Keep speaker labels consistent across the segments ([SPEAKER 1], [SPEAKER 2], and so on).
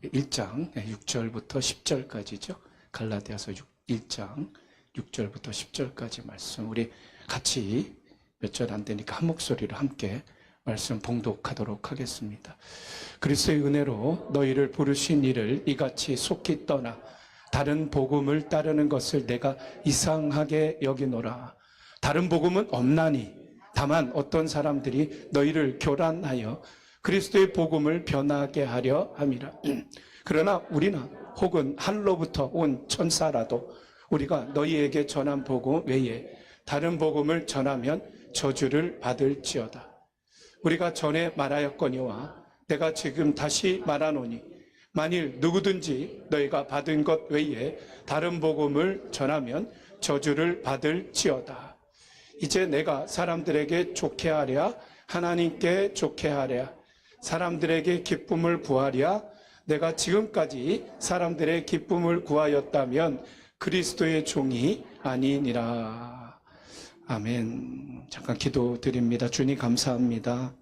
[SPEAKER 1] 1장 6절부터 10절까지죠. 갈라디아서 1장 6절부터 10절까지 말씀 우리 같이 몇 절 안 되니까 한 목소리로 함께 말씀 봉독하도록 하겠습니다. 그리스도의 은혜로 너희를 부르신 이를 이같이 속히 떠나 다른 복음을 따르는 것을 내가 이상하게 여기노라. 다른 복음은 없나니 다만 어떤 사람들이 너희를 교란하여 그리스도의 복음을 변하게 하려 함이라. 그러나 우리나 혹은 하늘로부터 온 천사라도 우리가 너희에게 전한 복음 외에 다른 복음을 전하면 저주를 받을지어다. 우리가 전에 말하였거니와 내가 지금 다시 말하노니 만일 누구든지 너희가 받은 것 외에 다른 복음을 전하면 저주를 받을지어다. 이제 내가 사람들에게 좋게 하랴 하나님께 좋게 하랴 사람들에게 기쁨을 구하랴 내가 지금까지 사람들의 기쁨을 구하였다면 그리스도의 종이 아니니라. 아멘. 잠깐 기도드립니다. 주님 감사합니다.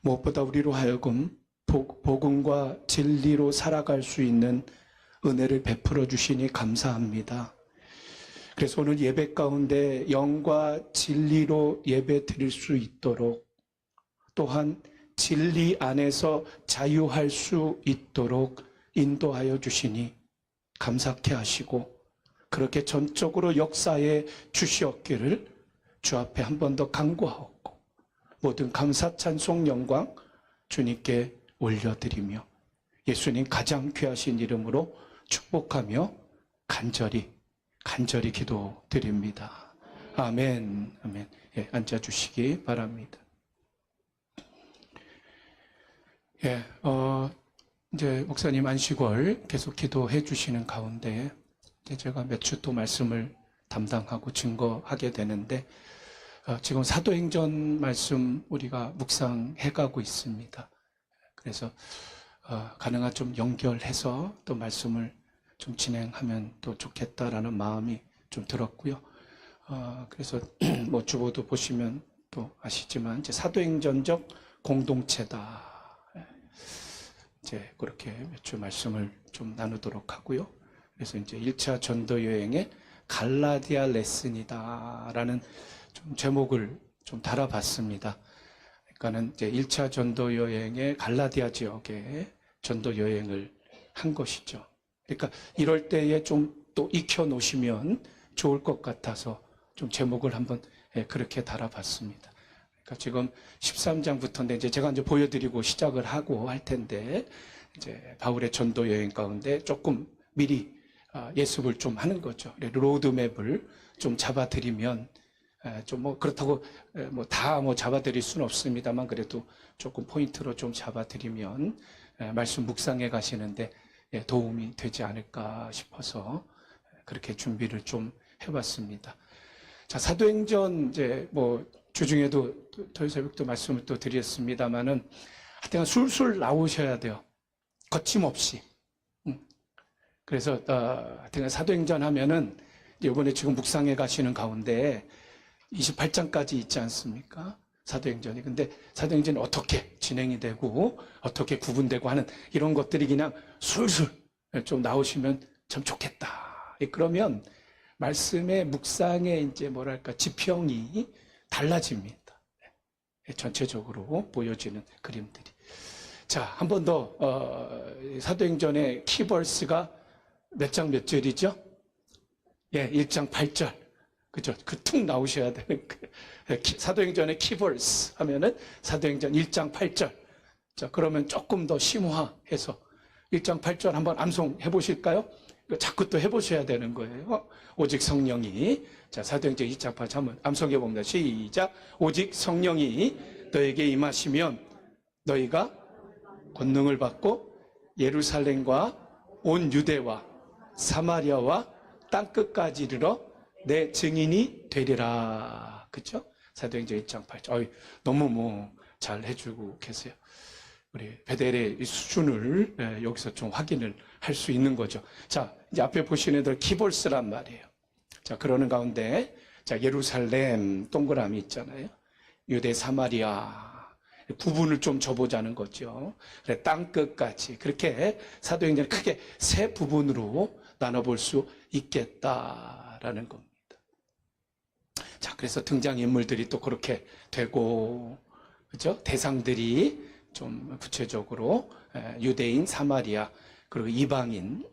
[SPEAKER 1] 무엇보다 우리로 하여금 복음과 진리로 살아갈 수 있는 은혜를 베풀어 주시니 감사합니다. 그래서 오늘 예배 가운데 영과 진리로 예배 드릴 수 있도록 또한 진리 안에서 자유할 수 있도록 인도하여 주시니 감사케 하시고 그렇게 전적으로 역사에 주시었기를 주 앞에 한 번 더 간구하옵고 모든 감사 찬송 영광 주님께 올려드리며 예수님 가장 귀하신 이름으로 축복하며 간절히 기도드립니다. 아멘. 아멘. 예, 앉아주시기 바랍니다. 예, 이제 목사님 안식월 계속 기도해 주시는 가운데 이제 제가 몇 주 또 말씀을 담당하고 증거하게 되는데 지금 사도행전 말씀 우리가 묵상해 가고 있습니다. 그래서 가능한 좀 연결해서 또 말씀을 좀 진행하면 또 좋겠다라는 마음이 좀 들었고요. 그래서 뭐 주보도 보시면 또 아시지만 이제 사도행전적 공동체다. 이제 그렇게 몇 주 말씀을 좀 나누도록 하고요. 그래서 이제 1차 전도 여행의 갈라디아 레슨이다라는 좀 제목을 좀 달아봤습니다. 그러니까는 이제 1차 전도 여행의 갈라디아 지역에 전도 여행을 한 것이죠. 그러니까 이럴 때에 좀 또 익혀 놓으시면 좋을 것 같아서 좀 제목을 한번 그렇게 달아봤습니다. 그러니까 지금 13장부터인데 이제 제가 이제 보여드리고 시작을 하고 할 텐데 이제 바울의 전도 여행 가운데 조금 미리 예습을 좀 하는 거죠. 로드맵을 좀 잡아드리면 좀 뭐 그렇다고 뭐 다 뭐 잡아드릴 수는 없습니다만 그래도 조금 포인트로 좀 잡아드리면 말씀 묵상해 가시는데 도움이 되지 않을까 싶어서 그렇게 준비를 좀 해봤습니다. 자, 사도행전 이제 뭐 주중에도 토요새벽도 말씀을 또 드렸습니다만은 하여튼 술술 나오셔야 돼요. 거침없이. 그래서 하여튼 사도행전 하면은 이번에 지금 묵상해 가시는 가운데 28장까지 있지 않습니까? 사도행전이. 근데 사도행전이 어떻게 진행이 되고 어떻게 구분되고 하는 이런 것들이 그냥 술술 좀 나오시면 참 좋겠다. 그러면 말씀의 묵상의 이제 뭐랄까 지평이 달라집니다. 전체적으로 보여지는 그림들이. 자, 한 번 더 사도행전의 키버스가 몇 장 몇 절이죠? 예, 1장 8절. 그죠? 그 툭 나오셔야 되는 사도행전의 키버스 하면은 사도행전 1장 8절. 자, 그러면 조금 더 심화해서 1장 8절 한번 암송해 보실까요? 자꾸 또 해보셔야 되는 거예요. 오직 성령이. 자, 사도행전 2장 8절 한번 암송해 봅니다. 시작. 오직 성령이 너에게 임하시면 너희가 권능을 받고 예루살렘과 온 유대와 사마리아와 땅끝까지 이르러 내 증인이 되리라. 그렇죠? 사도행전 1장 8절. 너무 뭐 잘 해주고 계세요. 우리 베델의 수준을 여기서 좀 확인을 할 수 있는 거죠. 자, 이제 앞에 보시는 애들 키볼스란 말이에요. 자, 그러는 가운데 자, 예루살렘 동그라미 있잖아요. 유대 사마리아. 부분을 좀 줘보자는 거죠. 그래, 땅 끝까지. 그렇게 사도행전을 크게 세 부분으로 나눠볼 수 있겠다라는 겁니다. 자, 그래서 등장인물들이 또 그렇게 되고, 그죠? 대상들이 좀 구체적으로 유대인, 사마리아, 그리고 이방인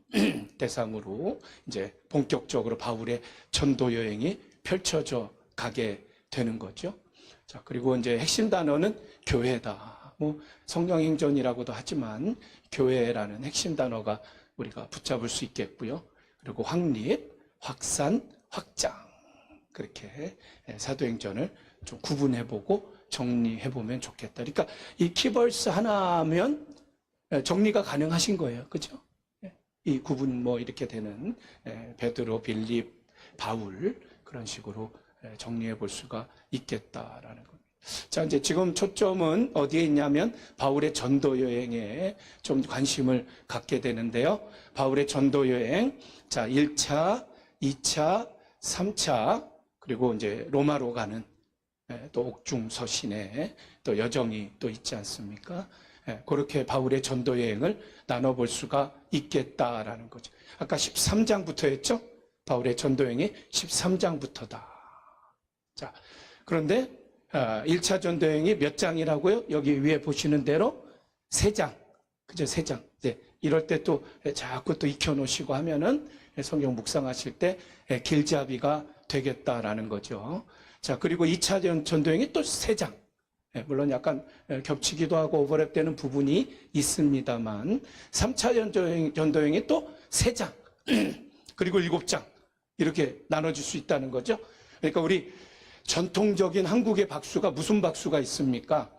[SPEAKER 1] 대상으로 이제 본격적으로 바울의 전도 여행이 펼쳐져 가게 되는 거죠. 자, 그리고 이제 핵심 단어는 교회다. 뭐 성령행전이라고도 하지만 교회라는 핵심 단어가 우리가 붙잡을 수 있겠고요. 그리고 확립, 확산, 확장. 그렇게 사도행전을 좀 구분해보고 정리해보면 좋겠다. 그러니까 이 키버스 하나면 정리가 가능하신 거예요. 그죠? 이 구분 뭐 이렇게 되는 베드로, 빌립, 바울 그런 식으로 정리해 볼 수가 있겠다라는 겁니다. 자, 이제 지금 초점은 어디에 있냐면 바울의 전도 여행에 좀 관심을 갖게 되는데요. 바울의 전도 여행, 자, 1차, 2차, 3차, 그리고 이제 로마로 가는 또 옥중 서신에 또 여정이 또 있지 않습니까? 그렇게 바울의 전도 여행을 나눠볼 수가 있겠다라는 거죠. 아까 13장부터 했죠? 바울의 전도 여행이 13장부터다. 자, 그런데 1차 전도 여행이 몇 장이라고요? 여기 위에 보시는 대로 3장. 그죠? 3장. 네. 이럴 때 또 자꾸 또 익혀놓으시고 하면은 성경 묵상하실 때 길잡이가 되겠다라는 거죠. 자, 그리고 2차 전도행이 또 3장. 물론 약간 겹치기도 하고 오버랩되는 부분이 있습니다만 3차 전도행이 또 3장 그리고 7장 이렇게 나눠질 수 있다는 거죠. 그러니까 우리 전통적인 한국의 박수가 무슨 박수가 있습니까?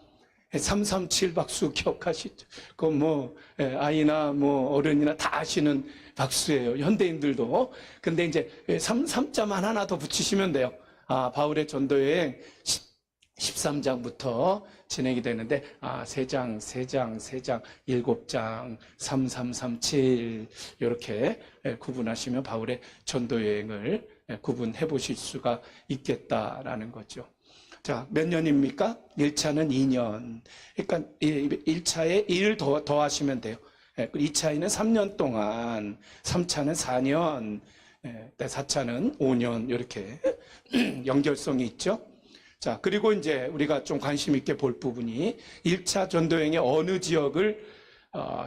[SPEAKER 1] 337 박수 기억하시죠? 그건 뭐 아이나 뭐 어른이나 다 아시는 박수예요. 현대인들도. 근데 이제 3자만 하나 더 붙이시면 돼요. 아, 바울의 전도여행 13장부터 진행이 되는데 3장, 7장, 3337 이렇게 구분하시면 바울의 전도여행을 구분해 보실 수가 있겠다라는 거죠. 자, 몇 년입니까? 1차는 2년. 그러니까 1차에 1을 더하시면 돼요. 2차에는 3년 동안, 3차는 4년, 4차는 5년 이렇게 연결성이 있죠. 자, 그리고 이제 우리가 좀 관심 있게 볼 부분이 1차 전도여행의 어느 지역을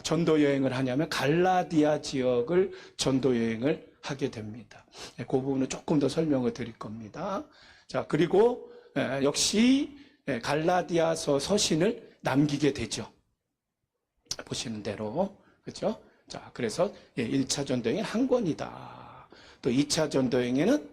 [SPEAKER 1] 전도여행을 하냐면 갈라디아 지역을 전도여행을 하게 됩니다. 그 부분은 조금 더 설명을 드릴 겁니다. 자, 그리고 역시 갈라디아서 서신을 남기게 되죠. 보시는 대로. 그렇죠? 자, 그래서 1차 전도여행이 한 권이다. 또 2차 전도여행에는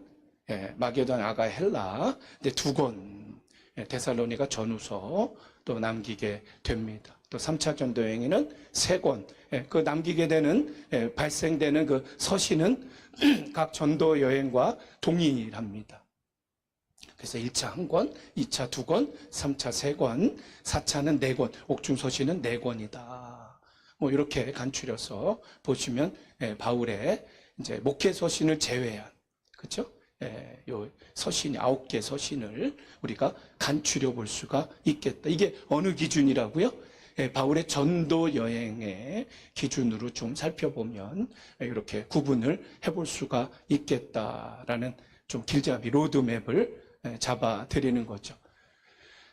[SPEAKER 1] 마게도냐, 아가, 헬라 2권, 데살로니가 전후서 또 남기게 됩니다. 또 3차 전도여행에는 3권, 그 남기게 되는 발생되는 그 서신은 각 전도여행과 동일합니다. 그래서 1차 1권, 2차 2권, 3차 3권, 4차는 4권, 옥중서신은 4권이다. 뭐 이렇게 간추려서 보시면 바울의 이제 목회 서신을 제외한, 그렇죠? 요 서신이 9개 서신을 우리가 간추려 볼 수가 있겠다. 이게 어느 기준이라고요? 바울의 전도 여행의 기준으로 좀 살펴보면 이렇게 구분을 해볼 수가 있겠다라는 좀 길잡이 로드맵을 잡아 드리는 거죠.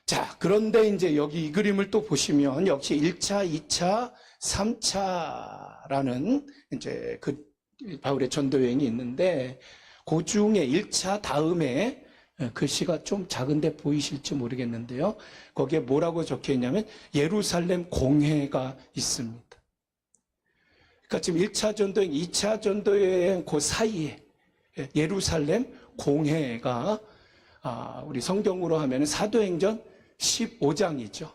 [SPEAKER 1] 자, 그런데 이제 여기 이 그림을 또 보시면 역시 1차, 2차, 3차라는 이제 그 바울의 전도 여행이 있는데 그 중에 1차 다음에 글씨가 좀 작은데 보이실지 모르겠는데요. 거기에 뭐라고 적혀 있냐면 예루살렘 공회가 있습니다. 그러니까 지금 1차 전도여행, 2차 전도여행 그 사이에 예루살렘 공회가 우리 성경으로 하면 사도행전 15장이죠.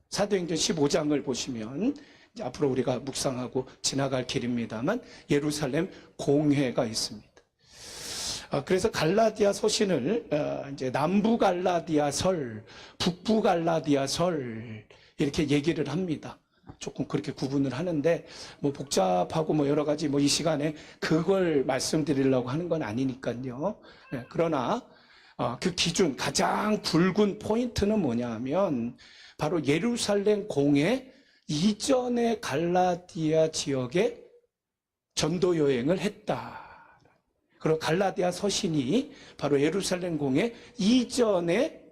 [SPEAKER 1] 사도행전 15장을 보시면 앞으로 우리가 묵상하고 지나갈 길입니다만 예루살렘 공회가 있습니다. 그래서 갈라디아 서신을 이제 남부 갈라디아설, 북부 갈라디아설 이렇게 얘기를 합니다. 조금 그렇게 구분을 하는데 뭐 복잡하고 뭐 여러 가지 뭐 이 시간에 그걸 말씀드리려고 하는 건 아니니까요. 그러나 그 기준, 가장 굵은 포인트는 뭐냐 하면 바로 예루살렘 공회 이전의 갈라디아 지역에 전도 여행을 했다. 그리고 갈라디아 서신이 바로 예루살렘 공회 이전에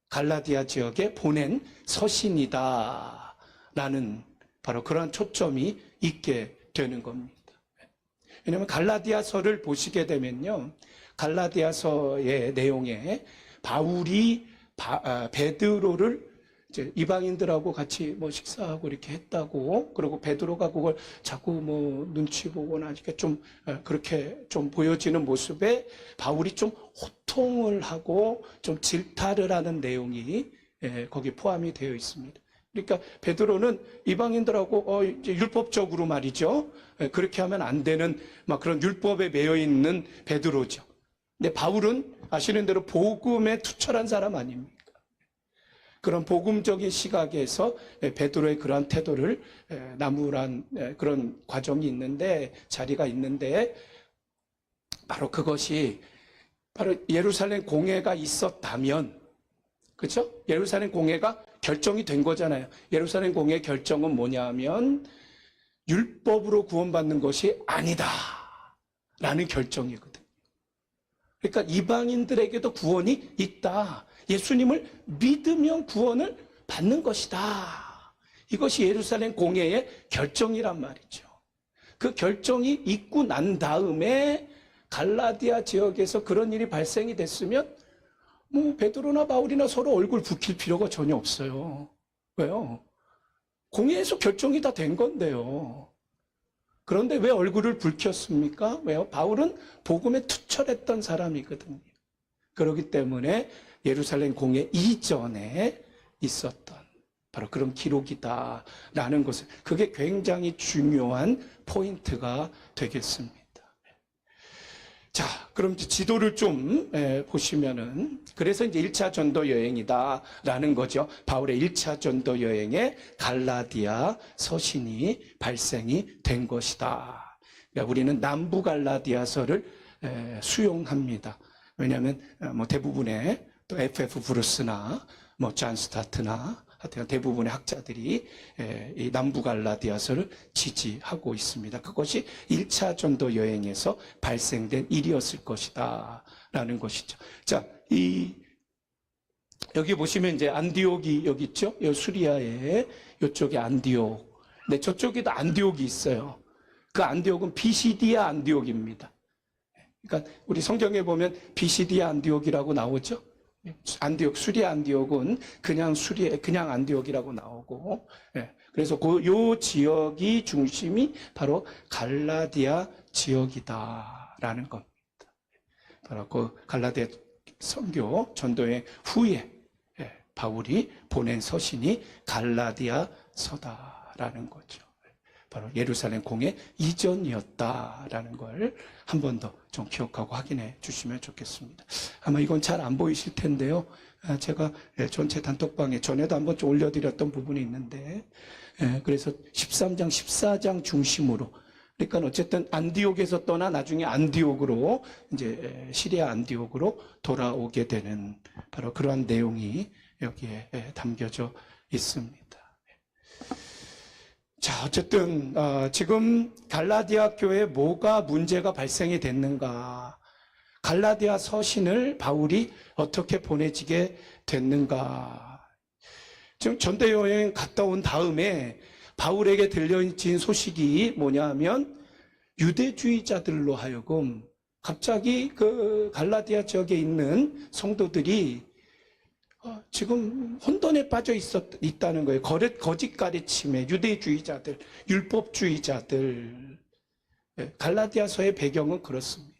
[SPEAKER 1] 갈라디아 지역에 보낸 서신이다. 라는 바로 그러한 초점이 있게 되는 겁니다. 왜냐하면 갈라디아서를 보시게 되면요. 갈라디아서의 내용에 바울이 베드로를 이제 이방인들하고 같이 뭐 식사하고 이렇게 했다고, 그리고 베드로가 그걸 자꾸 뭐 눈치 보거나 이렇게 좀 그렇게 좀 보여지는 모습에 바울이 좀 호통을 하고 좀 질타를 하는 내용이 거기 포함이 되어 있습니다. 그러니까 베드로는 이방인들하고 이제 율법적으로 말이죠. 그렇게 하면 안 되는 막 그런 율법에 매여 있는 베드로죠. 근데 바울은 아시는 대로 복음에 투철한 사람 아닙니까? 그런 복음적인 시각에서 베드로의 그러한 태도를 나무란 그런 과정이 있는데, 자리가 있는데, 바로 그것이 바로 예루살렘 공회가 있었다면, 그렇죠? 예루살렘 공회가 결정이 된 거잖아요. 예루살렘 공회의 결정은 뭐냐 하면 율법으로 구원받는 것이 아니다 라는 결정이거든요. 그러니까 이방인들에게도 구원이 있다. 예수님을 믿으면 구원을 받는 것이다. 이것이 예루살렘 공회의 결정이란 말이죠. 그 결정이 있고 난 다음에 갈라디아 지역에서 그런 일이 발생이 됐으면 뭐 베드로나 바울이나 서로 얼굴 붉힐 필요가 전혀 없어요. 왜요? 공회에서 결정이 다 된 건데요. 그런데 왜 얼굴을 붉혔습니까? 왜요? 바울은 복음에 투철했던 사람이거든요. 그렇기 때문에 예루살렘 공회 이전에 있었던 바로 그런 기록이다라는 것을, 그게 굉장히 중요한 포인트가 되겠습니다. 자, 그럼 이제 지도를 좀 보시면은, 그래서 이제 1차 전도 여행이다라는 거죠. 바울의 1차 전도 여행에 갈라디아 서신이 발생이 된 것이다. 그러니까 우리는 남부 갈라디아서를 수용합니다. 왜냐하면 뭐 대부분의 또 F.F. 브루스나 뭐 존 스타트나 하여튼 대부분의 학자들이 이 남부 갈라디아서를 지지하고 있습니다. 그것이 1차 전도 여행에서 발생된 일이었을 것이다 라는 것이죠. 자, 여기 보시면 이제 안디옥이 여기 있죠? 이 수리아에 이쪽에 안디옥. 네, 저쪽에도 안디옥이 있어요. 그 안디옥은 비시디아 안디옥입니다. 그러니까 우리 성경에 보면 비시디아 안디옥이라고 나오죠? 안디옥, 수리아 안디옥은 그냥 안디옥이라고 나오고, 그래서 요 지역이 중심이 바로 갈라디아 지역이다라는 겁니다. 바로 그 갈라디아 선교 전도의 후에 바울이 보낸 서신이 갈라디아서다라는 거죠. 바로 예루살렘 공회 이전이었다라는 걸 한 번 더 좀 기억하고 확인해 주시면 좋겠습니다. 아마 이건 잘 안 보이실 텐데요. 제가 전체 단톡방에 전에도 한번 좀 올려드렸던 부분이 있는데, 그래서 13장, 14장 중심으로, 그러니까 어쨌든 안디옥에서 떠나 나중에 안디옥으로, 이제 시리아 안디옥으로 돌아오게 되는 바로 그러한 내용이 여기에 담겨져 있습니다. 자, 어쨌든 지금 갈라디아 교회에 뭐가 문제가 발생이 됐는가, 갈라디아 서신을 바울이 어떻게 보내지게 됐는가. 지금 전도 여행 갔다 온 다음에 바울에게 들려진 소식이 뭐냐 하면 유대주의자들로 하여금 갑자기 그 갈라디아 지역에 있는 성도들이 지금 혼돈에 빠져 있다는 거예요. 거짓 가르침에 유대주의자들, 율법주의자들. 갈라디아서의 배경은 그렇습니다.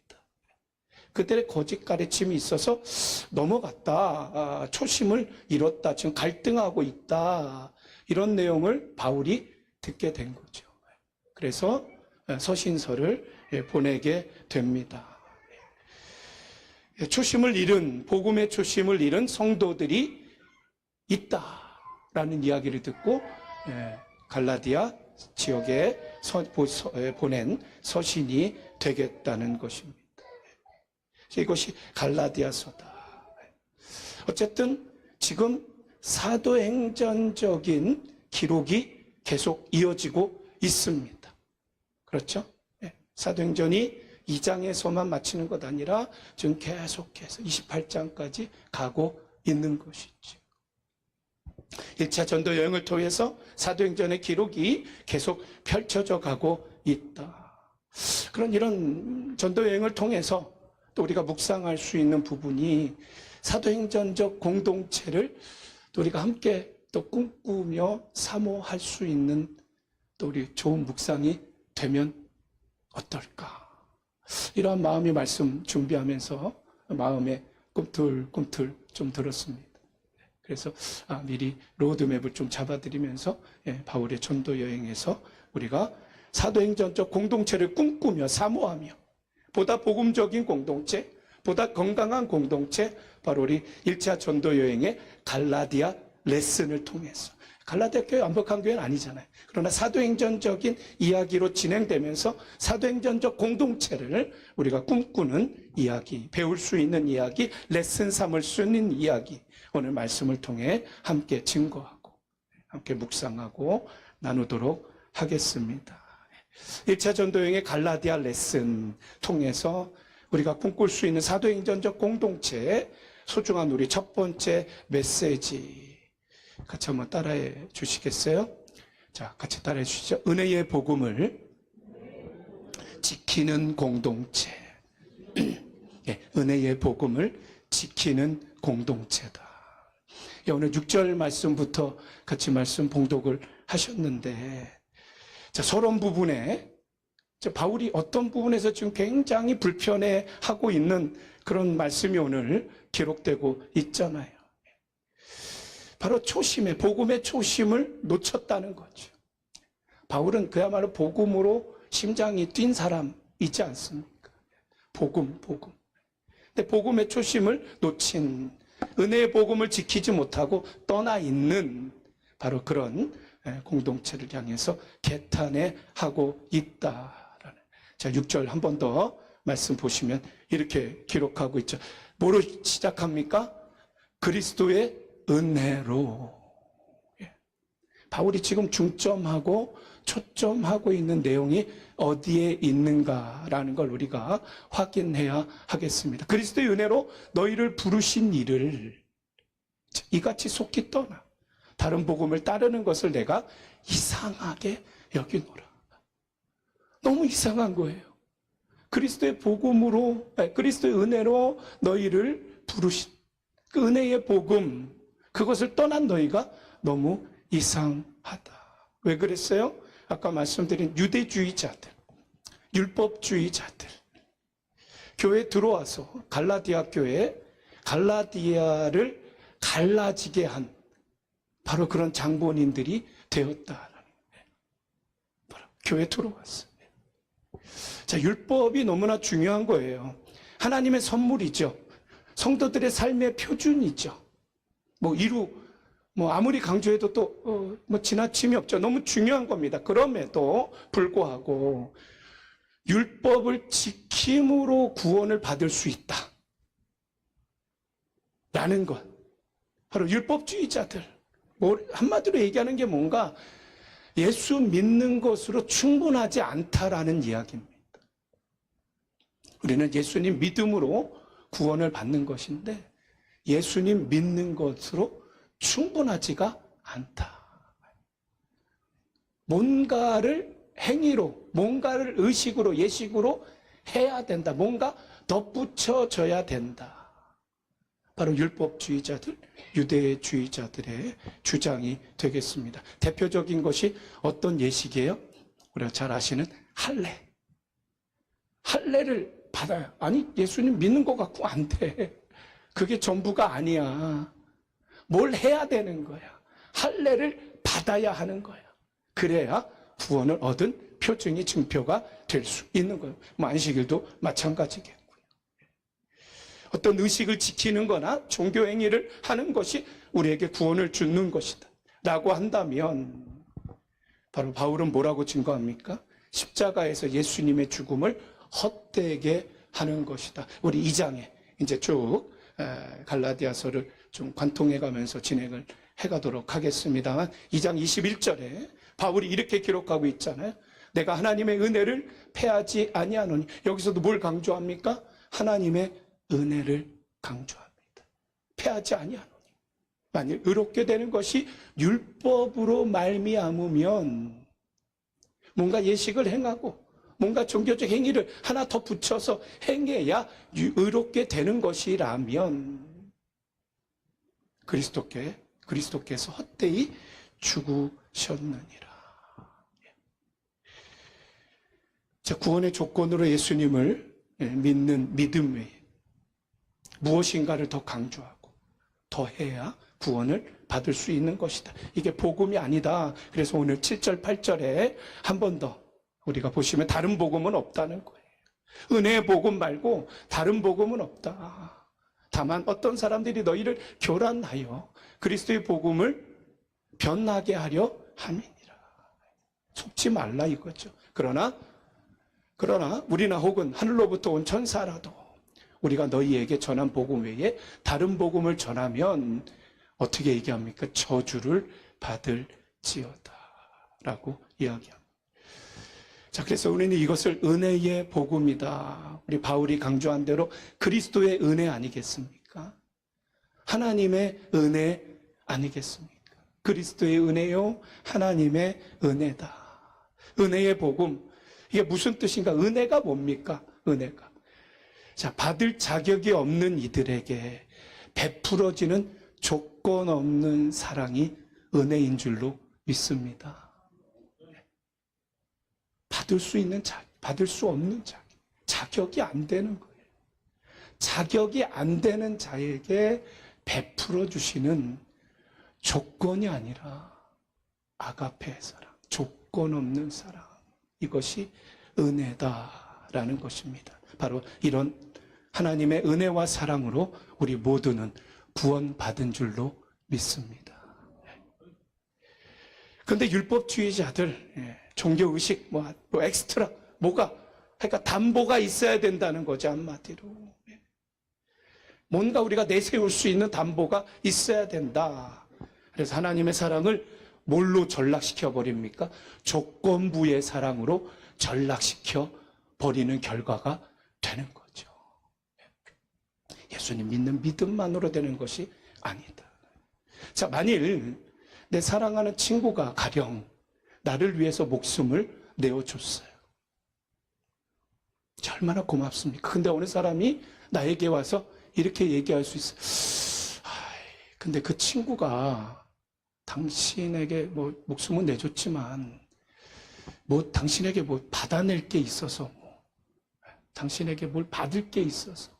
[SPEAKER 1] 그들의 거짓 가르침이 있어서 넘어갔다. 초심을 잃었다. 지금 갈등하고 있다. 이런 내용을 바울이 듣게 된 거죠. 그래서 서신서를 보내게 됩니다. 초심을 잃은, 복음의 초심을 잃은 성도들이 있다라는 이야기를 듣고 갈라디아 지역에 보낸 서신이 되겠다는 것입니다. 이것이 갈라디아서다. 어쨌든 지금 사도행전적인 기록이 계속 이어지고 있습니다. 그렇죠? 네. 사도행전이 2장에서만 마치는 것 아니라 지금 계속해서 28장까지 가고 있는 것이죠. 1차 전도 여행을 통해서 사도행전의 기록이 계속 펼쳐져 가고 있다. 그런 이런 전도 여행을 통해서 또 우리가 묵상할 수 있는 부분이 사도행전적 공동체를 또 우리가 함께 또 꿈꾸며 사모할 수 있는 또 우리 좋은 묵상이 되면 어떨까? 이러한 마음이 말씀 준비하면서 마음에 꿈틀꿈틀 좀 들었습니다. 그래서 미리 로드맵을 좀 잡아드리면서 바울의 전도 여행에서 우리가 사도행전적 공동체를 꿈꾸며 사모하며 보다 복음적인 공동체, 보다 건강한 공동체, 바로 우리 1차 전도 여행의 갈라디아 레슨을 통해서, 갈라디아 교회 완벽한 교회는 아니잖아요. 그러나 사도행전적인 이야기로 진행되면서 사도행전적 공동체를 우리가 꿈꾸는 이야기, 배울 수 있는 이야기, 레슨 삼을 수 있는 이야기, 오늘 말씀을 통해 함께 증거하고 함께 묵상하고 나누도록 하겠습니다. 1차 전도여행의 갈라디아 레슨 통해서 우리가 꿈꿀 수 있는 사도행전적 공동체, 소중한 우리 첫 번째 메시지 같이 한번 따라해 주시겠어요? 자, 같이 따라해 주시죠. 은혜의 복음을 지키는 공동체. 네, 은혜의 복음을 지키는 공동체다. 오늘 6절 말씀부터 같이 말씀 봉독을 하셨는데, 자, 서론 부분에 바울이 어떤 부분에서 지금 굉장히 불편해하고 있는 그런 말씀이 오늘 기록되고 있잖아요. 바로 초심에, 복음의 초심을 놓쳤다는 거죠. 바울은 그야말로 복음으로 심장이 뛴 사람이지 않습니까? 복음. 근데 복음의 초심을 놓친, 은혜의 복음을 지키지 못하고 떠나 있는 바로 그런 공동체를 향해서 개탄해하고 있다라는. 자, 6절 한 번 더 말씀 보시면 이렇게 기록하고 있죠. 뭐로 시작합니까? 그리스도의 은혜로. 바울이 지금 중점하고 초점하고 있는 내용이 어디에 있는가라는 걸 우리가 확인해야 하겠습니다. 그리스도의 은혜로 너희를 부르신 이를 이같이 속히 떠나 다른 복음을 따르는 것을 내가 이상하게 여기노라. 너무 이상한 거예요. 그리스도의 복음으로, 그리스도의 은혜로 너희를 부르신 그 은혜의 복음, 그것을 떠난 너희가 너무 이상하다. 왜 그랬어요? 아까 말씀드린 유대주의자들, 율법주의자들, 교회에 들어와서 갈라디아 교회에 갈라디아를 갈라지게 한 바로 그런 장본인들이 되었다라는 거예요. 바로 교회에 들어왔어요. 자, 율법이 너무나 중요한 거예요. 하나님의 선물이죠. 성도들의 삶의 표준이죠. 아무리 강조해도 또 지나침이 없죠. 너무 중요한 겁니다. 그럼에도 불구하고 율법을 지킴으로 구원을 받을 수 있다 라는 것, 바로 율법주의자들, 한마디로 얘기하는 게 뭔가 예수 믿는 것으로 충분하지 않다라는 이야기입니다. 우리는 예수님 믿음으로 구원을 받는 것인데 예수님 믿는 것으로 충분하지가 않다. 뭔가를 행위로, 뭔가를 의식으로, 예식으로 해야 된다. 뭔가 덧붙여져야 된다. 바로 율법주의자들, 유대주의자들의 주장이 되겠습니다. 대표적인 것이 어떤 예식이에요? 우리가 잘 아시는 할례. 할례를 받아요. 아니, 예수님 믿는 것 같고 안 돼. 그게 전부가 아니야. 뭘 해야 되는 거야. 할례를 받아야 하는 거야. 그래야 구원을 얻은 표징이 증표가 될 수 있는 거예요. 안식일도 마찬가지겠고요. 어떤 의식을 지키는 거나 종교 행위를 하는 것이 우리에게 구원을 주는 것이다 라고 한다면 바로 바울은 뭐라고 증거합니까? 십자가에서 예수님의 죽음을 헛되게 하는 것이다. 우리 2장에 이제 쭉 갈라디아서를 좀 관통해가면서 진행을 해가도록 하겠습니다만 2장 21절에 바울이 이렇게 기록하고 있잖아요. 내가 하나님의 은혜를 패하지 아니하노니. 여기서도 뭘 강조합니까? 하나님의 은혜를 강조합니다. 패하지 아니하노니. 만일 의롭게 되는 것이 율법으로 말미암으면 뭔가 예식을 행하고 뭔가 종교적 행위를 하나 더 붙여서 행해야 의롭게 되는 것이라면 그리스도께서 헛되이 죽으셨느니라. 자, 구원의 조건으로 예수님을 믿는 믿음 외에 무엇인가를 더 강조하고 더 해야 구원을 받을 수 있는 것이다. 이게 복음이 아니다. 그래서 오늘 7절, 8절에 한 번 더 우리가 보시면 다른 복음은 없다는 거예요. 은혜의 복음 말고 다른 복음은 없다. 다만 어떤 사람들이 너희를 교란하여 그리스도의 복음을 변하게 하려 함이니라. 속지 말라 이거죠. 그러나 우리나 혹은 하늘로부터 온 천사라도 우리가 너희에게 전한 복음 외에 다른 복음을 전하면 어떻게 얘기합니까? 저주를 받을지어다 라고 이야기합니다. 자, 그래서 우리는 이것을 은혜의 복음이다. 우리 바울이 강조한 대로 그리스도의 은혜 아니겠습니까? 하나님의 은혜 아니겠습니까? 그리스도의 은혜요, 하나님의 은혜다. 은혜의 복음. 이게 무슨 뜻인가? 은혜가 뭡니까? 은혜가. 자, 받을 자격이 없는 이들에게 베풀어지는 조건 없는 사랑이 은혜인 줄로 믿습니다. 받을 수 있는 자격, 받을 수 없는 자격, 자격이 안 되는 거예요. 자격이 안 되는 자에게 베풀어 주시는 조건이 아니라 아가페의 사랑, 조건 없는 사랑. 이것이 은혜다라는 것입니다. 바로 이런 하나님의 은혜와 사랑으로 우리 모두는 구원받은 줄로 믿습니다. 그런데 율법주의자들, 종교의식, 뭐 엑스트라, 그러니까 담보가 있어야 된다는 거죠, 한마디로. 뭔가 우리가 내세울 수 있는 담보가 있어야 된다. 그래서 하나님의 사랑을 뭘로 전락시켜 버립니까? 조건부의 사랑으로 전락시켜 버리는 결과가 되는 거죠. 예수님 믿는 믿음만으로 되는 것이 아니다. 자, 만일 내 사랑하는 친구가 가령 나를 위해서 목숨을 내어줬어요. 얼마나 고맙습니까? 근데 어느 사람이 나에게 와서 이렇게 얘기할 수 있어요. 근데 그 친구가 당신에게 목숨은 내줬지만 당신에게 받아낼 게 있어서 당신에게 뭘 받을 게 있어서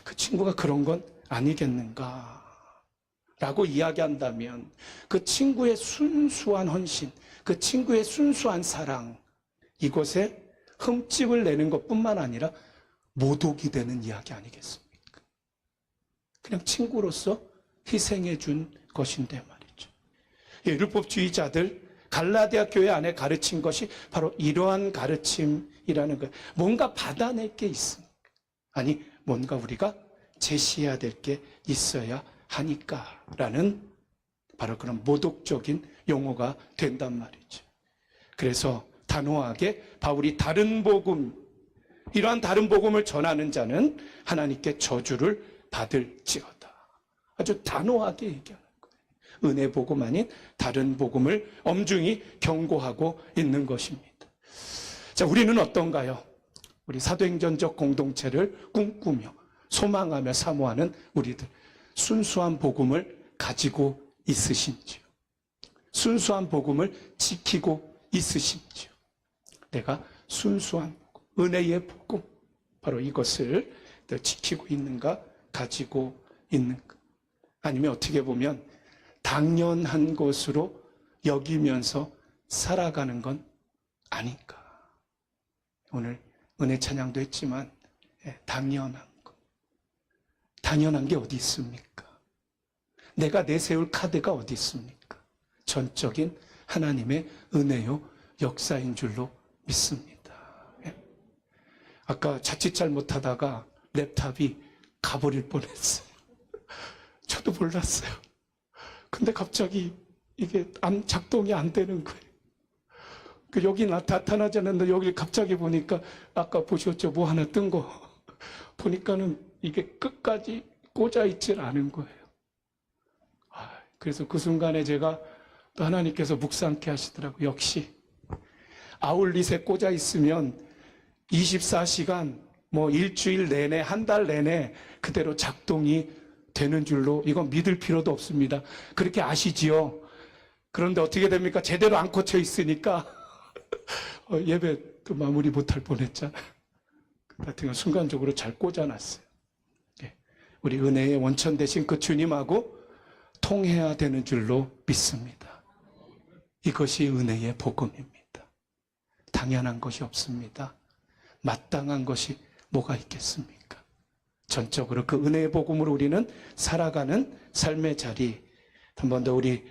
[SPEAKER 1] 그 친구가 그런 건 아니겠는가 라고 이야기한다면 그 친구의 순수한 헌신, 그 친구의 순수한 사랑, 이것에 흠집을 내는 것뿐만 아니라 모독이 되는 이야기 아니겠습니까? 그냥 친구로서 희생해 준 것인데 말이죠. 율법주의자들, 갈라디아 교회 안에 가르친 것이 바로 이러한 가르침이라는 거예요. 뭔가 받아낼 게 있습니까? 아니, 뭔가 우리가 제시해야 될 게 있어야 하니까라는 바로 그런 모독적인 용어가 된단 말이죠. 그래서 단호하게 바울이 이러한 다른 복음을 전하는 자는 하나님께 저주를 받을지어다. 아주 단호하게 얘기하는 거예요. 은혜 복음 아닌 다른 복음을 엄중히 경고하고 있는 것입니다. 자, 우리는 어떤가요? 우리 사도행전적 공동체를 꿈꾸며 소망하며 사모하는 우리들, 순수한 복음을 가지고 있으신지요? 순수한 복음을 지키고 있으신지요? 내가 순수한 복음, 은혜의 복음, 바로 이것을 지키고 있는가, 가지고 있는가? 아니면 어떻게 보면 당연한 것으로 여기면서 살아가는 건 아닌가? 오늘 은혜 찬양도 했지만 당연한 것, 당연한 게 어디 있습니까? 내가 내세울 카드가 어디 있습니까? 전적인 하나님의 은혜요 역사인 줄로 믿습니다. 아까 자칫 잘못하다가 랩탑이 가버릴 뻔했어요. 저도 몰랐어요. 근데 갑자기 이게 작동이 안 되는 거예요. 여기 나타나지 않는데 여기 갑자기 보니까 아까 보셨죠? 뭐 하나 뜬 거. 보니까는 이게 끝까지 꽂아 있질 않은 거예요. 그래서 그 순간에 제가 또 하나님께서 묵상케 하시더라고요. 역시 아울릿에 꽂아 있으면 24시간 뭐 일주일 내내 한 달 내내 그대로 작동이 되는 줄로 이건 믿을 필요도 없습니다. 그렇게 아시지요? 그런데 어떻게 됩니까? 제대로 안 꽂혀 있으니까 예배 또 마무리 못할 뻔했잖아요. 하여튼 순간적으로 잘 꽂아놨어요. 우리 은혜의 원천 되신 그 주님하고 통해야 되는 줄로 믿습니다. 이것이 은혜의 복음입니다. 당연한 것이 없습니다. 마땅한 것이 뭐가 있겠습니까? 전적으로 그 은혜의 복음으로 우리는 살아가는 삶의 자리, 한 번 더 우리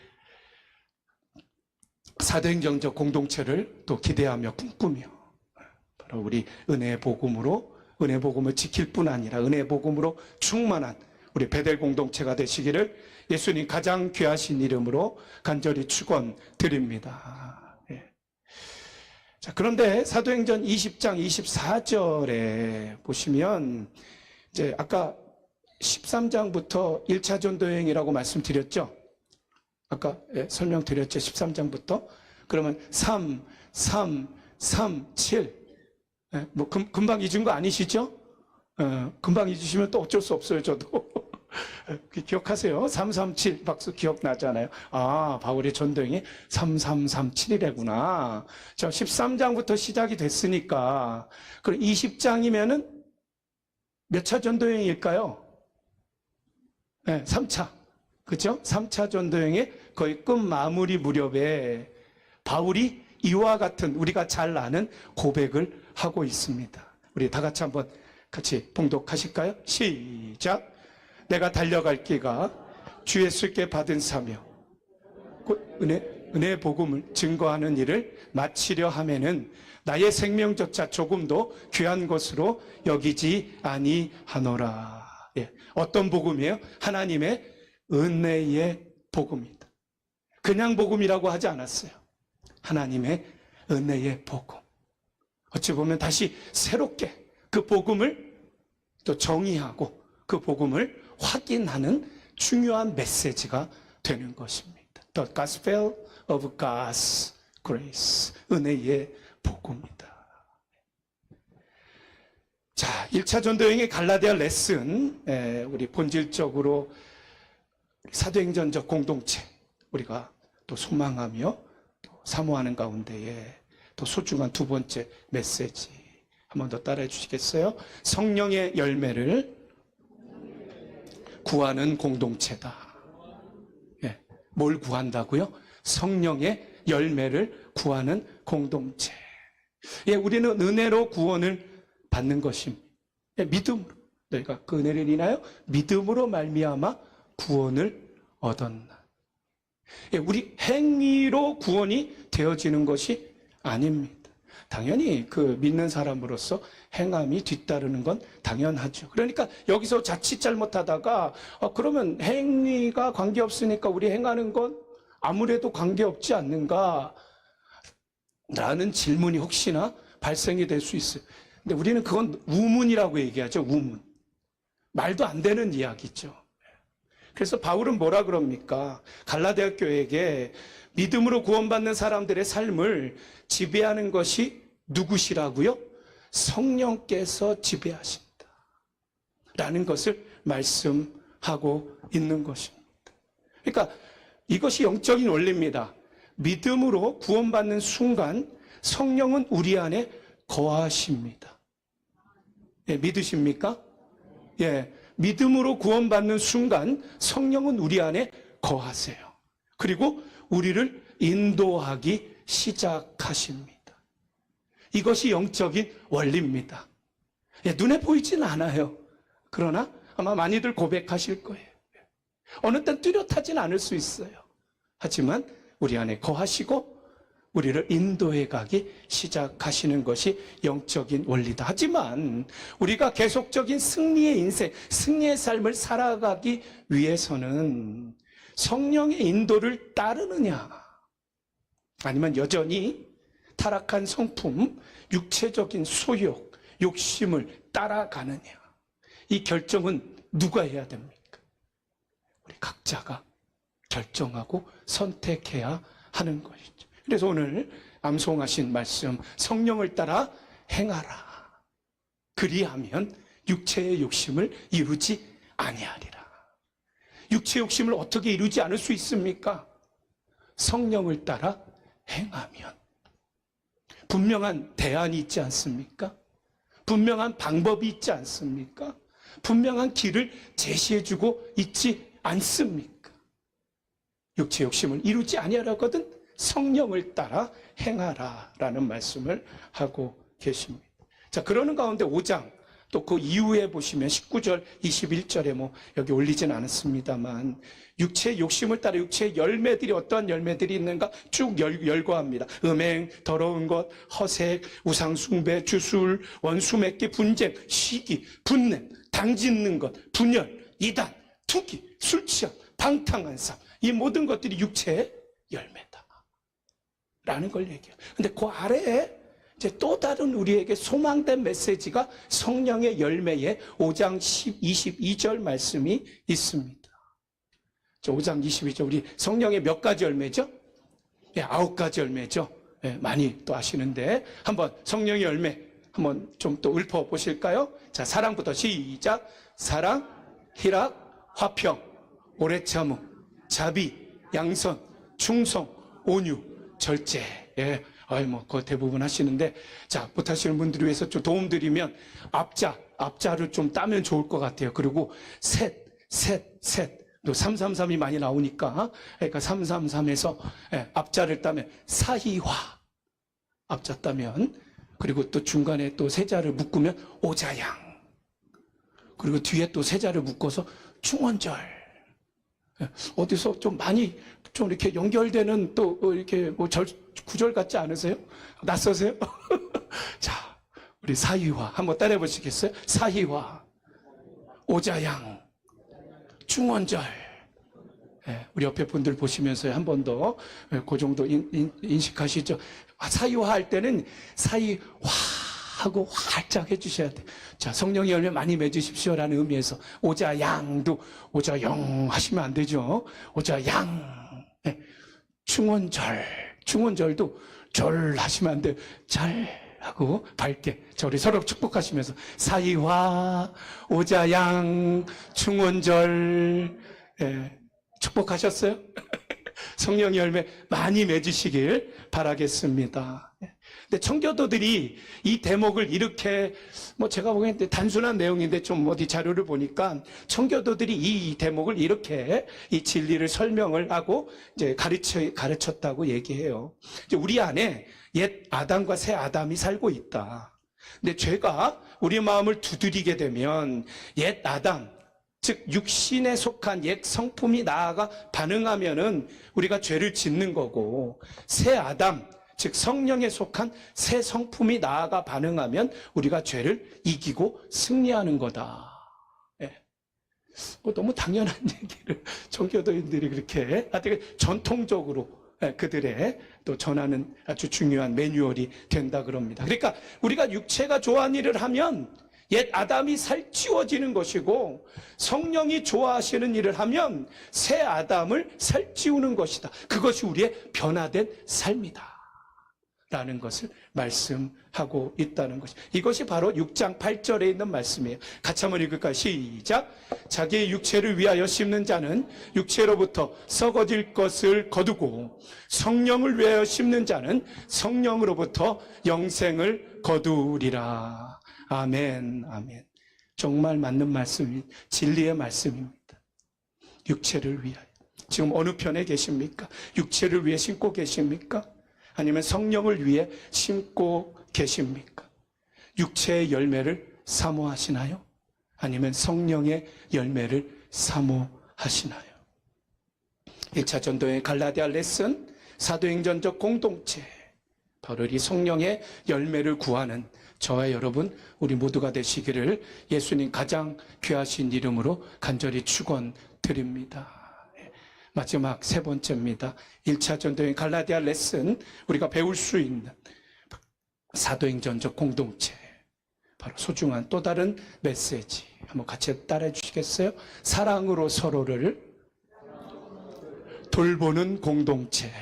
[SPEAKER 1] 사도행전적 공동체를 또 기대하며 꿈꾸며 바로 우리 은혜의 복음으로 은혜의 복음을 지킬 뿐 아니라 은혜의 복음으로 충만한 우리 베델 공동체가 되시기를 예수님 가장 귀하신 이름으로 간절히 축원드립니다. 자, 그런데 사도행전 20장 24절에 보시면 이제 아까 13장부터 1차 전도 여행이라고 말씀드렸죠. 아까 설명드렸죠. 13장부터. 그러면 3, 7. 뭐 금방 잊은 거 아니시죠? 금방 잊으시면 또 어쩔 수 없어요. 저도. 기억하세요. 337 박수 기억나잖아요. 아, 바울의 전도행이 3337이래구나. 자, 13장부터 시작이 됐으니까 그럼 20장이면은 몇 차 전도행일까요? 네, 3차. 그렇죠? 3차 전도행의 거의 끝 마무리 무렵에 바울이 이와 같은 우리가 잘 아는 고백을 하고 있습니다. 우리 다 같이 한번 같이 봉독하실까요? 시작. 내가 달려갈 길가 주 예수께 받은 사명 곧 은혜의 복음을 증거하는 일을 마치려 하면은 나의 생명조차 조금도 귀한 것으로 여기지 아니하노라. 어떤 복음이에요? 하나님의 은혜의 복음입니다. 그냥 복음이라고 하지 않았어요. 하나님의 은혜의 복음. 어찌 보면 다시 새롭게 그 복음을 또 정의하고 그 복음을 확인하는 중요한 메시지가 되는 것입니다. The Gospel of God's Grace. 은혜의 복음이다. 자, 1차 전도여행의 갈라디아 레슨, 우리 본질적으로 사도행전적 공동체, 우리가 또 소망하며 또 사모하는 가운데에 또 소중한 두 번째 메시지, 한 번 더 따라해 주시겠어요? 성령의 열매를 구하는 공동체다. 뭘 구한다고요? 성령의 열매를 구하는 공동체. 우리는 은혜로 구원을 받는 것입니다. 믿음으로. 너희가 그 은혜를 인하여 믿음으로 말미암아 구원을 얻었나. 우리 행위로 구원이 되어지는 것이 아닙니다. 당연히 그 믿는 사람으로서 행함이 뒤따르는 건 당연하죠. 그러니까 여기서 자칫 잘못하다가 그러면 행위가 관계없으니까 우리 행하는 건 아무래도 관계없지 않는가 라는 질문이 혹시나 발생이 될 수 있어요. 근데 우리는 그건 우문이라고 얘기하죠. 우문. 말도 안 되는 이야기죠. 그래서 바울은 뭐라 그럽니까? 갈라디아 교회에게 믿음으로 구원받는 사람들의 삶을 지배하는 것이 누구시라고요? 성령께서 지배하신다. 라는 것을 말씀하고 있는 것입니다. 그러니까 이것이 영적인 원리입니다. 믿음으로 구원받는 순간 성령은 우리 안에 거하십니다. 믿으십니까? 믿음으로 구원받는 순간 성령은 우리 안에 거하세요. 그리고 우리를 인도하기 시작하십니다. 이것이 영적인 원리입니다. 눈에 보이진 않아요. 그러나 아마 많이들 고백하실 거예요. 어느 땐 뚜렷하진 않을 수 있어요. 하지만 우리 안에 거하시고 우리를 인도해 가기 시작하시는 것이 영적인 원리다. 하지만 우리가 계속적인 승리의 인생, 승리의 삶을 살아가기 위해서는 성령의 인도를 따르느냐, 아니면 여전히 타락한 성품, 육체적인 소욕, 욕심을 따라가느냐, 이 결정은 누가 해야 됩니까? 우리 각자가 결정하고 선택해야 하는 것이죠. 그래서 오늘 암송하신 말씀, 성령을 따라 행하라. 그리하면 육체의 욕심을 이루지 아니하리라. 육체의 욕심을 어떻게 이루지 않을 수 있습니까? 성령을 따라 행하면. 분명한 대안이 있지 않습니까? 분명한 방법이 있지 않습니까? 분명한 길을 제시해주고 있지 않습니까? 육체 욕심을 이루지 아니하라거든 성령을 따라 행하라라는 말씀을 하고 계십니다. 자, 그러는 가운데 5장 또 그 이후에 보시면 19절, 21절에 여기 올리진 않았습니다만 육체의 욕심을 따라 육체의 열매들이 어떠한 열매들이 있는가 쭉 열거합니다. 음행, 더러운 것, 허색, 우상숭배, 주술, 원수 맺기, 분쟁, 시기, 분냄, 당짓는 것, 분열, 이단, 투기, 술 취함, 방탕한 삶, 이 모든 것들이 육체의 열매다 라는 걸 얘기해요. 근데 그 아래에 이제 또 다른 우리에게 소망된 메시지가 성령의 열매의 5장 22절 말씀이 있습니다. 5장 22절, 우리 성령의 몇 가지 열매죠? 9가지 열매죠. 많이 또 아시는데 한번 성령의 열매 한번 좀 또 읊어 보실까요? 자, 사랑부터 시작. 사랑, 희락, 화평, 오래 참음, 자비, 양선, 충성, 온유, 절제. 그거 대부분 하시는데, 자, 못하시는 분들을 위해서 좀 도움 드리면, 앞자를 좀 따면 좋을 것 같아요. 그리고 셋. 또 333이 많이 나오니까, 그러니까 333에서 앞자를 따면 사희화. 앞자 따면, 그리고 또 중간에 또 세자를 묶으면 오자양. 그리고 뒤에 또 세자를 묶어서 충원절. 어디서 좀 많이 좀 이렇게 연결되는 또 이렇게 구절 같지 않으세요? 낯서세요? 자, 우리 사희화 한번 따라해 보시겠어요? 사희화, 오자양, 충원절. 우리 옆에 분들 보시면서 한 번 더 그 정도 인식하시죠? 사희화 할 때는 사희화 하고 활짝 해주셔야 돼요. 자, 성령의 열매 많이 맺으십시오라는 의미에서 오자양도 오자영 하시면 안 되죠. 오자양. 충원절도 절 하시면 안 돼요. 잘 하고 밝게 저리 서로 축복하시면서 사이화, 오자양, 충원절. 축복하셨어요? 성령의 열매 많이 맺으시길 바라겠습니다. 근데 청교도들이 이 대목을 이렇게, 제가 보기엔 단순한 내용인데 좀 어디 자료를 보니까 청교도들이 이 대목을 이렇게 이 진리를 설명을 하고 이제 가르쳤다고 얘기해요. 이제 우리 안에 옛 아담과 새 아담이 살고 있다. 근데 죄가 우리 마음을 두드리게 되면 옛 아담, 즉 육신에 속한 옛 성품이 나아가 반응하면은 우리가 죄를 짓는 거고, 새 아담, 즉 성령에 속한 새 성품이 나아가 반응하면 우리가 죄를 이기고 승리하는 거다. 너무 당연한 얘기를 청교도인들이 그렇게 되게 전통적으로 그들의 또 전하는 아주 중요한 매뉴얼이 된다 그럽니다. 그러니까 우리가 육체가 좋아하는 일을 하면 옛 아담이 살찌워지는 것이고, 성령이 좋아하시는 일을 하면 새 아담을 살찌우는 것이다. 그것이 우리의 변화된 삶이다 라는 것을 말씀하고 있다는 것이, 이것이 바로 6장 8절에 있는 말씀이에요. 같이 한번 읽을까요? 시작. 자기의 육체를 위하여 심는 자는 육체로부터 썩어질 것을 거두고, 성령을 위하여 심는 자는 성령으로부터 영생을 거두리라. 아멘, 아멘. 정말 맞는 말씀이 진리의 말씀입니다. 육체를 위하여. 지금 어느 편에 계십니까? 육체를 위해 심고 계십니까? 아니면 성령을 위해 심고 계십니까? 육체의 열매를 사모하시나요? 아니면 성령의 열매를 사모하시나요? 1차 전도의 갈라디아 레슨, 사도행전적 공동체, 바로 이 성령의 열매를 구하는 저와 여러분 우리 모두가 되시기를 예수님 가장 귀하신 이름으로 간절히 축원드립니다. 마지막 세 번째입니다. 1차 전도여행 갈라디아 레슨, 우리가 배울 수 있는 사도행전적 공동체, 바로 소중한 또 다른 메시지 한번 같이 따라해 주시겠어요? 사랑으로 서로를 돌보는 공동체.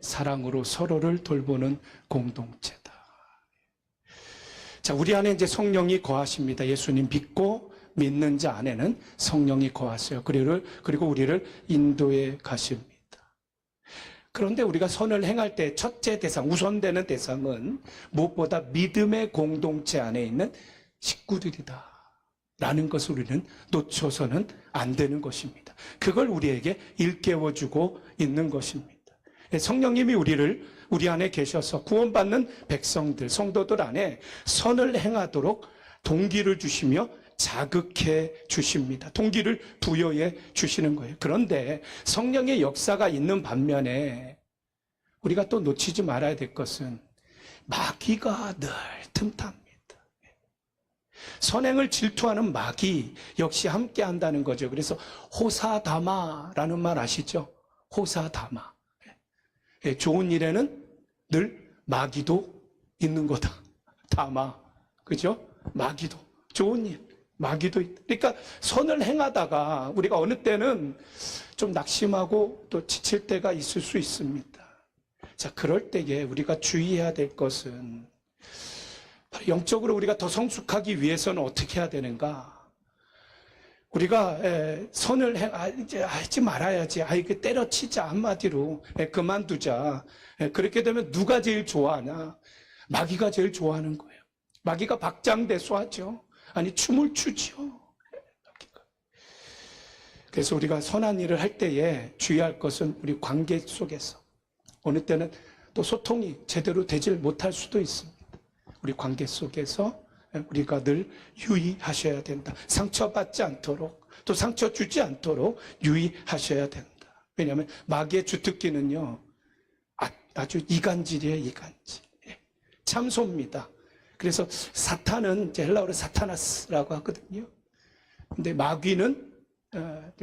[SPEAKER 1] 사랑으로 서로를 돌보는 공동체다. 자, 우리 안에 이제 성령이 거하십니다. 예수님 믿고 믿는 자 안에는 성령이 거하세요. 그리고 우리를 인도해 가십니다. 그런데 우리가 선을 행할 때 첫째 대상, 우선되는 대상은 무엇보다 믿음의 공동체 안에 있는 식구들이다 라는 것을 우리는 놓쳐서는 안 되는 것입니다. 그걸 우리에게 일깨워주고 있는 것입니다. 성령님이 우리 안에 계셔서 구원받는 백성들, 성도들 안에 선을 행하도록 동기를 주시며 자극해 주십니다. 동기를 부여해 주시는 거예요. 그런데 성령의 역사가 있는 반면에 우리가 또 놓치지 말아야 될 것은 마귀가 늘 틈탑니다. 선행을 질투하는 마귀 역시 함께 한다는 거죠. 그래서 호사다마라는 말 아시죠? 호사다마. 좋은 일에는 늘 마귀도 있는 거다. 다마. 그죠? 마귀도. 좋은 일. 마귀도 있다. 그러니까 선을 행하다가 우리가 어느 때는 좀 낙심하고 또 지칠 때가 있을 수 있습니다. 자, 그럴 때에 우리가 주의해야 될 것은 영적으로 우리가 더 성숙하기 위해서는 어떻게 해야 되는가? 우리가 선을 이제 하지 말아야지. 이거 때려치자 한마디로 그만두자. 그렇게 되면 누가 제일 좋아하냐? 마귀가 제일 좋아하는 거예요. 마귀가 박장대소하죠. 아니 춤을 추죠. 그래서 우리가 선한 일을 할 때에 주의할 것은 우리 관계 속에서 어느 때는 또 소통이 제대로 되질 못할 수도 있습니다. 우리 관계 속에서 우리가 늘 유의하셔야 된다. 상처받지 않도록 또 상처 주지 않도록 유의하셔야 된다. 왜냐하면 마귀의 주특기는요 아주 이간질이에요. 이간질. 참소입니다. 그래서 사탄은 헬라어로 사타나스라고 하거든요. 근데 마귀는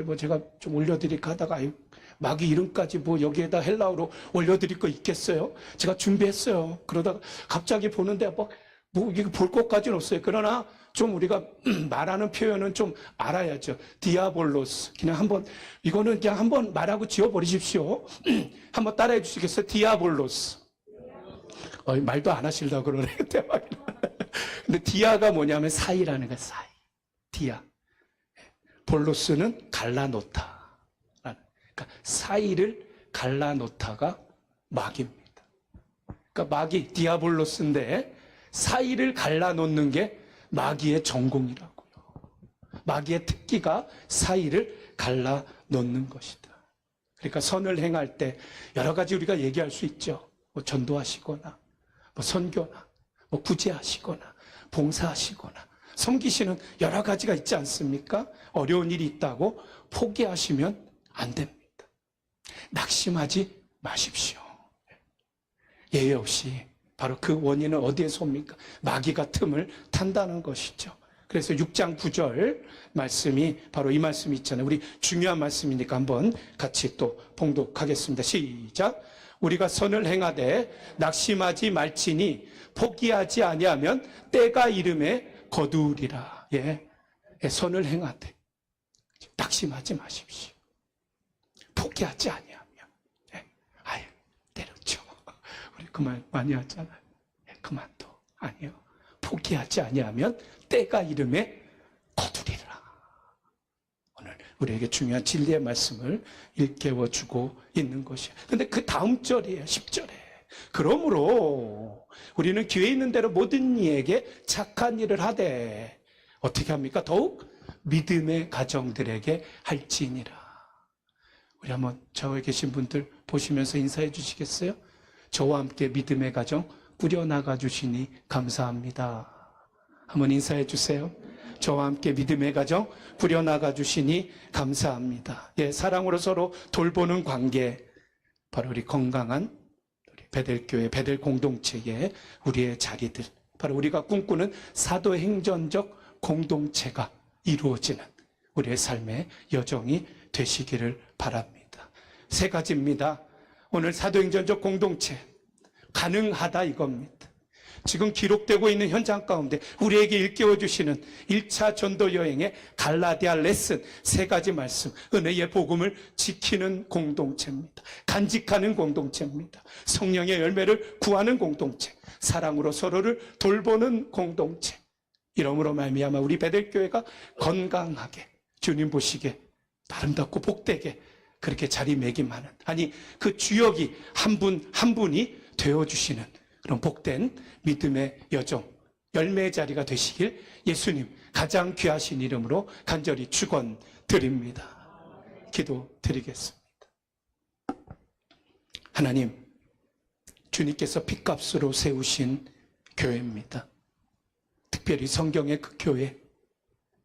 [SPEAKER 1] 뭐 제가 좀 올려드릴까 하다가 마귀 이름까지 뭐 여기에다 헬라어로 올려드릴 거 있겠어요? 제가 준비했어요. 그러다가 갑자기 보는데 뭐 이거 볼 것까지는 없어요. 그러나 좀 우리가 말하는 표현은 좀 알아야죠. 디아볼로스. 이거는 그냥 한번 말하고 지워버리십시오. 한번 따라해 주시겠어요? 디아볼로스. 말도 안 하시려고 그러네. 근데 디아가 뭐냐면 사이라는 거예요. 사이. 디아. 볼로스는 갈라놓다. 그러니까 사이를 갈라놓다가 마귀입니다. 그러니까 마귀, 디아볼로스인데 사이를 갈라놓는 게 마귀의 전공이라고요. 마귀의 특기가 사이를 갈라놓는 것이다. 그러니까 선을 행할 때 여러 가지 우리가 얘기할 수 있죠. 뭐 전도하시거나, 뭐 선교나, 뭐 구제하시거나, 봉사하시거나, 섬기시는 여러 가지가 있지 않습니까? 어려운 일이 있다고 포기하시면 안 됩니다. 낙심하지 마십시오. 예외 없이 바로 그 원인은 어디에서 옵니까? 마귀가 틈을 탄다는 것이죠. 그래서 6장 9절 말씀이 바로 이 말씀이 있잖아요. 우리 중요한 말씀이니까 한번 같이 또 봉독하겠습니다. 시작. 우리가 선을 행하되 낙심하지 말지니 포기하지 아니하면 때가 이름에 거두리라. 선을 행하되 낙심하지 마십시오. 포기하지 아니하면 때렸죠. 우리 그 말 많이 하잖아요. 그만둬. 아니요. 포기하지 아니하면 때가 이름에 거두리라. 오늘 우리에게 중요한 진리의 말씀을 일깨워주고 있는 것이에요. 근데 그 다음 절이에요. 10절에. 그러므로 우리는 기회 있는 대로 모든 이에게 착한 일을 하되 어떻게 합니까? 더욱 믿음의 가정들에게 할지니라. 우리 한번 저에 계신 분들 보시면서 인사해 주시겠어요? 저와 함께 믿음의 가정 꾸려나가 주시니 감사합니다. 한번 인사해 주세요. 저와 함께 믿음의 가정 꾸려나가 주시니 감사합니다. 사랑으로 서로 돌보는 관계, 바로 우리 건강한 베델교회, 베델 공동체의 우리의 자리들, 바로 우리가 꿈꾸는 사도행전적 공동체가 이루어지는 우리의 삶의 여정이 되시기를 바랍니다. 세 가지입니다. 오늘 사도행전적 공동체 가능하다 이겁니다. 지금 기록되고 있는 현장 가운데 우리에게 일깨워 주시는 1차 전도 여행의 갈라디아 레슨 세 가지 말씀, 은혜의 복음을 지키는 공동체입니다. 간직하는 공동체입니다. 성령의 열매를 구하는 공동체, 사랑으로 서로를 돌보는 공동체. 이러므로 말미암아 우리 베델교회가 건강하게 주님 보시기에 아름답고 복되게 그렇게 자리매김하는, 아니 그 주역이 한 분 한 분이 되어주시는 그런 복된 믿음의 여정, 열매의 자리가 되시길 예수님 가장 귀하신 이름으로 간절히 축원드립니다. 기도드리겠습니다. 하나님, 주님께서 핏값으로 세우신 교회입니다. 특별히 성경의 그 교회,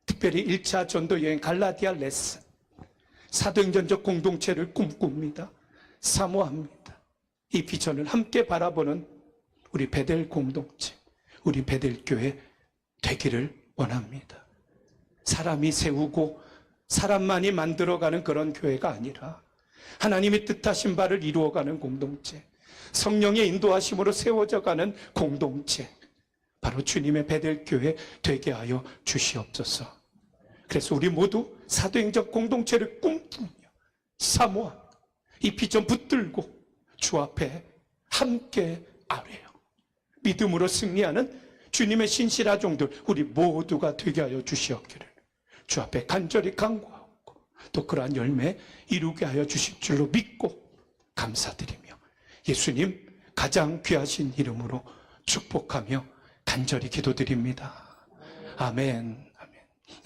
[SPEAKER 1] 특별히 1차 전도여행 갈라디아 레슨, 사도행전적 공동체를 꿈꿉니다. 사모합니다. 이 비전을 함께 바라보는 우리 베델 공동체, 우리 베델 교회 되기를 원합니다. 사람이 세우고 사람만이 만들어가는 그런 교회가 아니라 하나님이 뜻하신 바를 이루어가는 공동체, 성령의 인도하심으로 세워져가는 공동체, 바로 주님의 베델 교회 되게 하여 주시옵소서. 그래서 우리 모두 사도행적 공동체를 꿈꾸며 사모하며 이 비전 붙들고 주 앞에 함께 아뢰어 믿음으로 승리하는 주님의 신실한 종들 우리 모두가 되게 하여 주시옵기를 주 앞에 간절히 간구하고 또 그러한 열매 이루게 하여 주실 줄로 믿고 감사드리며 예수님 가장 귀하신 이름으로 축복하며 간절히 기도드립니다. 아멘.